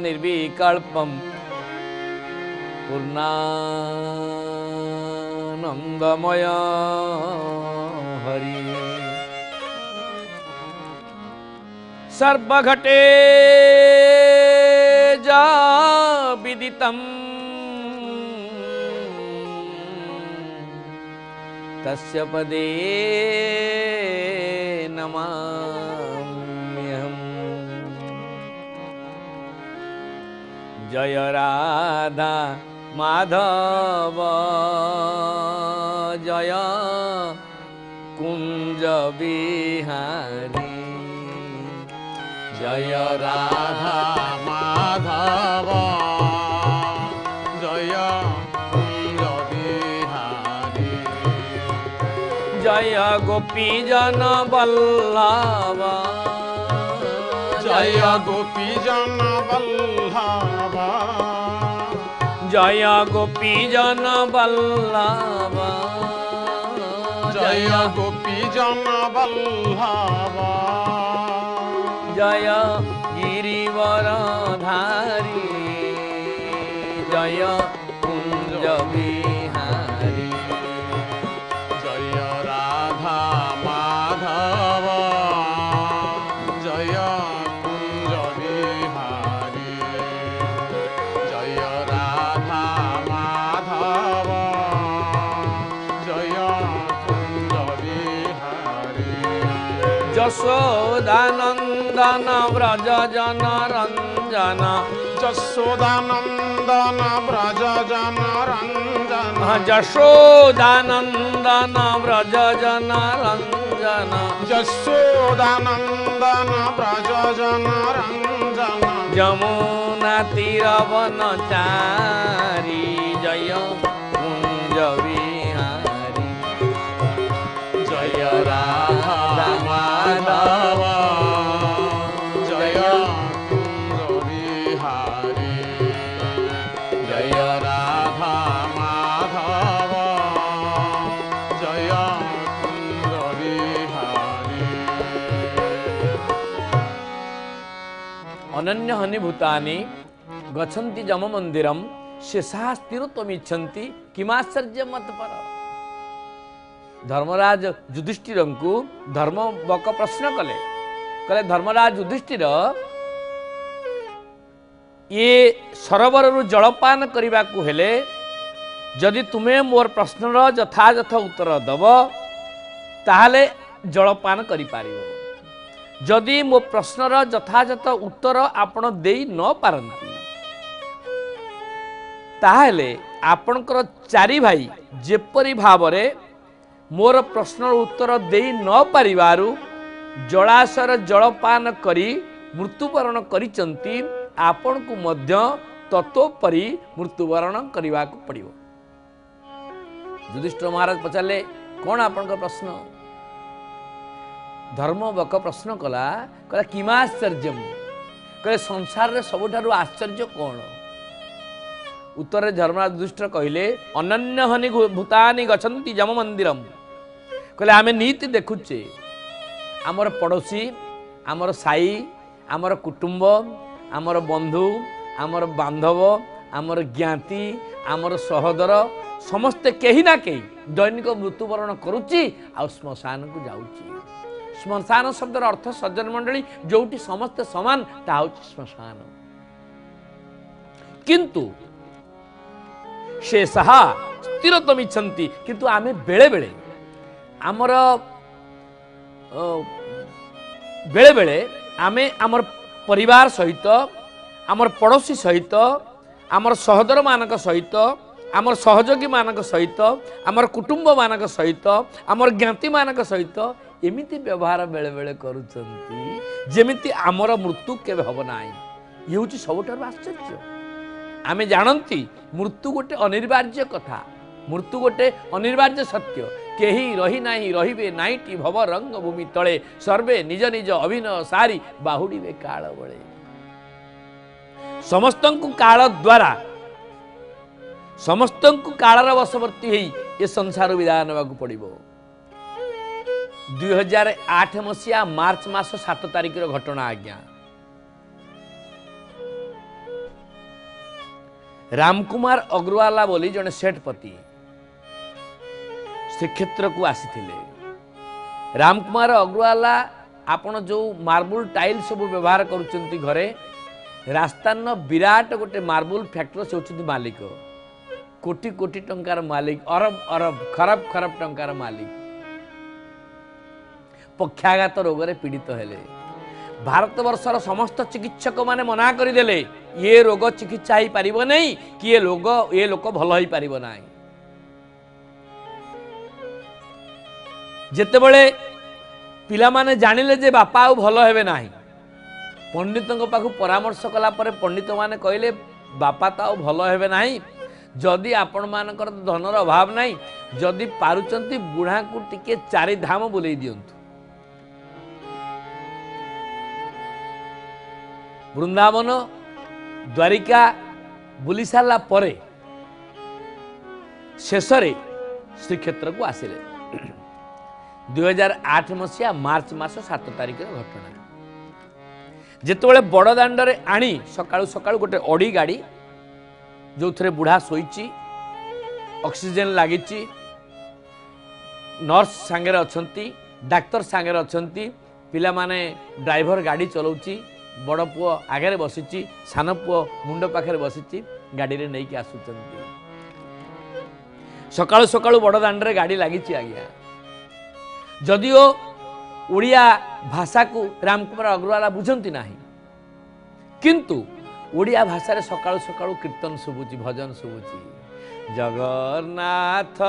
निर्विकल्पम पूर्णानंदमय हरि सर्वघटे जा विदितम् तस्य पदे नमाम्यहम्। जय राधा माधव जय कुंज बिहारी जय राधा माधव जय कुंज बिहारी जय गोपी जन वल्लभ जय गोपी जन वल्लभ जय गोपी जन वल्लभ जय गोपी जन वल्लभ जय गिरिवरधारी जय कुंज बिहारी जय राधा माधव जय कुंज बिहारी जय राधा माधव जय कुंज बिहारी यशोदानंदन व्रज जन रंजन यशोदानंदन व्रज जन रंजन यशोदानंदन व्रज जन रंजन यशोदानंदन व्रज जन रंजन यमुना तीरवनचारी जय कुंज बिहारी जय राधा माधव जय कुंज बिहारी जय राधा माधव जय कुंज बिहारी अनन्य हनि भूतानि गच्छन्ति जम मंदिरम शेषा स्थिरत्वमिच्छन्ति किमाश्चर्य मत पर। धर्मराज युधिष्ठिर को धर्मबक प्रश्न कले कले धर्मराज युधिष्ठिर ये सरोवर जलपान करने को हेले जदि तुम्हें मोर प्रश्नर यथायथ उत्तर दब ताहले जलपान करि पारिबो जदि मो प्रश्नर यथायथ उत्तर आपण देई न पारंती ताहले आपणकर चारि भाई जेपरि भावरे मोर प्रश्नर उत्तर देई न पारिबारु जलाशयर जलपान करी मृत्युवरण करिचंती आपण को मध्य तत्वपरि मृत्युवरण करने को पड़ो। युधिष्ठिर महाराज पचारे कौन आपण प्रश्न धर्मबक प्रश्न कला कहला किमाश्चर्य कहे संसार रे सबुठारु आश्चर्य कौन उत्तर धर्मराज युधिष्ठिर कहले अनन्य हनि भूतानि गच्छन्ति जम मंदिरम कहले आमे नीति देखुचे आमर पड़ोसी आमर साई आमर कुटुंब आमर बंधु आमर बांधव आमर ज्ञाति आमर सहोदर समस्ते कहीं ना कहीं दैनिक मृत्युवरण करुच्ची आ श्मशान को जाऊँगी। श्मशान शब्दर अर्थ सज्जन मंडली जोटी समस्ते समान ता श्मशान किंतु शेषः स्थिरत्वमिच्छन्ति किंतु आमे बेले बेले आमर बेले बेले आमे आमर परिवार सहित आमर पड़ोसी सहित आमर सहोदर मानक सहित आमर सहयोगी मानक सहित आमर कुटुंब मानक सहित आमर ज्ञाति मानक सहित एमिति व्यवहार बेले बेले करुचंती जेमिति आमर मृत्यु केबे हब नाही। ये होची सबठारु आश्चर्य। आमे जानती मृत्यु गोटे अनिवार्य कथा मृत्यु गोटे अनिवार्य सत्य केही रही नाही रहिबे नाइटी भव रंग भूमि तले सर्वे निज निज अभिनय सारी बाहुडीबे काल बळे समस्तंकु काल द्वारा समस्तंकु कालर वशवर्ती होई ए संसार विदाय नेबाकु पड़िबो। 2008 मसीहा मार्च मास 7 तारिखर घटना आज्ञा रामकुमार अग्रवाला बोली जड़े सेठपति श्रीक्षेत्र को आसी रामकुमार अग्रवाला आपण जो मार्बल टाइल सब व्यवहार करुँच घरे राजस्थान विराट गोटे मार्बल फैक्ट्री से होती मालिक कोटी कोटी टंकार मालिक अरब अरब खरब खरब टंकार मालिक पक्षाघात रोग पीड़ित हेले भारत वर्षर समस्त चिकित्सक माने मना करदेले ये रोग चिकित्सा ही पारिबो नहीं कि ये लोक भल ही पारिबो नाही। जेतेबेले पिला माने जानिले जे बापा आउ भल हेबे नाही पंडितों पाखु परामर्श कला परे पंडित माने कहले बापा तो भल हेबे नाही जदि आपण मानकर धनर अभाव नाही जदि पारुचंती बुढ़ा को टिके चारि धाम बुलेई दियंतु वृंदावन द्वारिका बुली सारा परे शेष श्रीक्षेत्र को आसिले 2008 मसीहा मार्च मास 7 तारिख घटना जिते बड़ दांडे आनी सकाळु सकाळु गोटे अड़ी गाड़ी जो थे बुढ़ा शोची ऑक्सीजन लगी नर्स सांगे अच्छा डाक्तर सांगे अच्छा पिला माने ड्राइवर गाड़ी चलाउची बड़ पुओ आगे बसी सान पुओ मुंड पाखे बसी गाड़ी रे नहीं कि आसुचंती सकाळु सकाळु बड़ दांडे गाड़ी लगी आज्ञा जदिओ ओडिया भाषा को रामकुमार अग्रवाला बुझंती नाही किंतु ओडिया भाषा रे सकाळु सकाळु कीर्तन शुभुची भजन शुभुची जगन्नाथ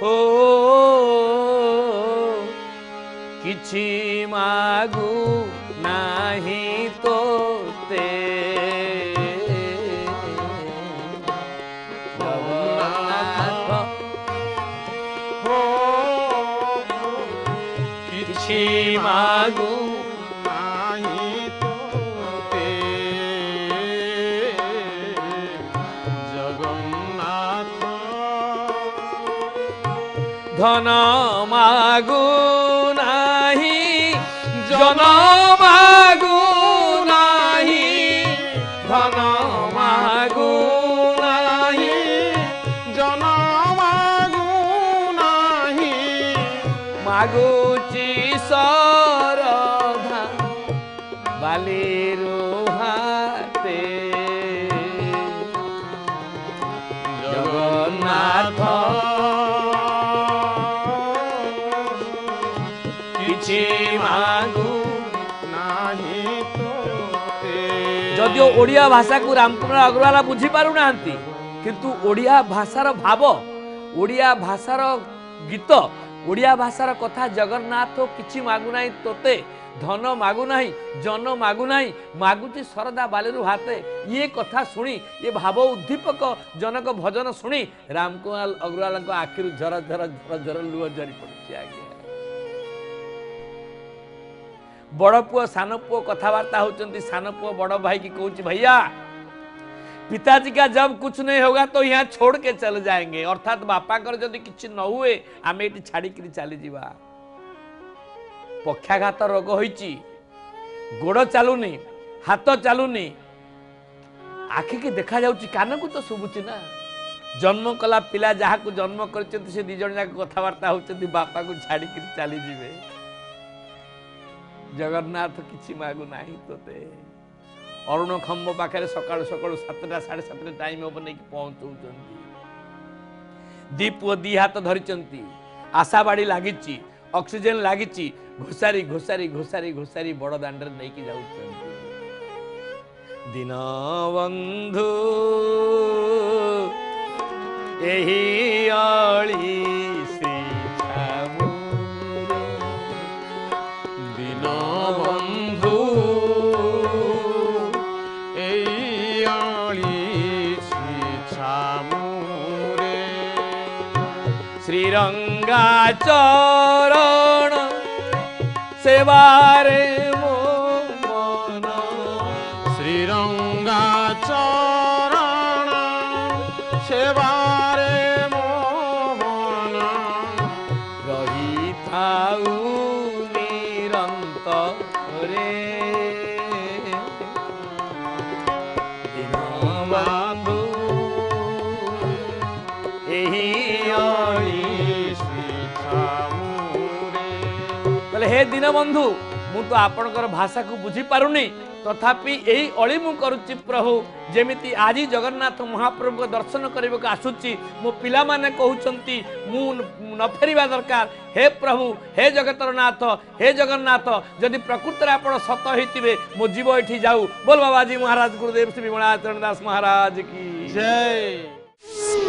हो किछि मागु नाही तोते जगन्नाथ हो किछि मागु नाही तोते जगन्नाथ धन मागु नाही जन मागु नाही धन मागु नाही जन मागु नाही मागुची सरधा बालीरु हाते जगन्नाथ किछि मागु नाही तोते जदिओ ओडिया भाषा को रामकुमार अग्रवाला बुझी पारु नांती किंतु ओडिया भाषार भाव ओडिया भाषार गीत ओडिया भाषार कथा जगन्नाथ किछि मागु नाही तोते धन मागु नाही जन मागु नाही मागुची सरदा बालीरु हाते ये कथा शुणी ये भाव उद्दीपक जनक भजन शुणी रामकुमार अग्रवाला आखिर झर झर झर झर लुह झरी पड़ुछि आज्ञा बड़ पुओ सान पुओ कथबार्ता होचंती सान पुओ बड़ भाई की कहूँ भैया पिताजी का जब कुछ नहीं होगा तो यहाँ छोड़ के चले जाएंगे अर्थात बापा कर जदि किछि न हुए आमे एटी छाड़ी करी चली जीवा पक्षाघात रोग होईची गोड़ चलुनी हाथ चलुनी आखि के देखा जाउची कान को तो शुभुची ना जन्म कला पिला जहा को जन्म करचंती से दी जण जाक कथबार्ता होचंती बापा को छाड़ी करी चली जीवे जगन्नाथ किछि मागु नाही तोते अरुण खम्ब पाखे सकाळु सकाळु 7टा 7:30 टाइम ओपर नहीं पहुंचौचंती दीप दी हाथ धरिचंती आशा बाड़ी लागिची ऑक्सीजन लागिची घोसारी घोसारी घोसारी घोसारी बड़ दांडर नहीं कि जाउचंती दिन बंधु एही अळी श्री छामुरे दिन बंधु एई अळी छामुरे श्रीरंगा चरण सेवारे मो मन श्रीरंगा चरण सेवारे मोहन रही थाऊ निरंतरे दिन दीनबंधु मु तो आपणकर भाषा को बुझी पारुनी तथापि यही अली मु करुच्ची प्रभु जेमिति आज जगन्नाथ महाप्रभु को दर्शन करने को आसुच्ची मो पिला माने कहउचंती मु न फेरिबा दरकार। हे प्रभु हे जगतर नाथ हे जगन्नाथ जदि प्रकृत आपण सत होइतिबे मो जीव एठी जाऊ। बोल बाबाजी महाराज गुरुदेव श्री विमला चरण दास महाराज की जय।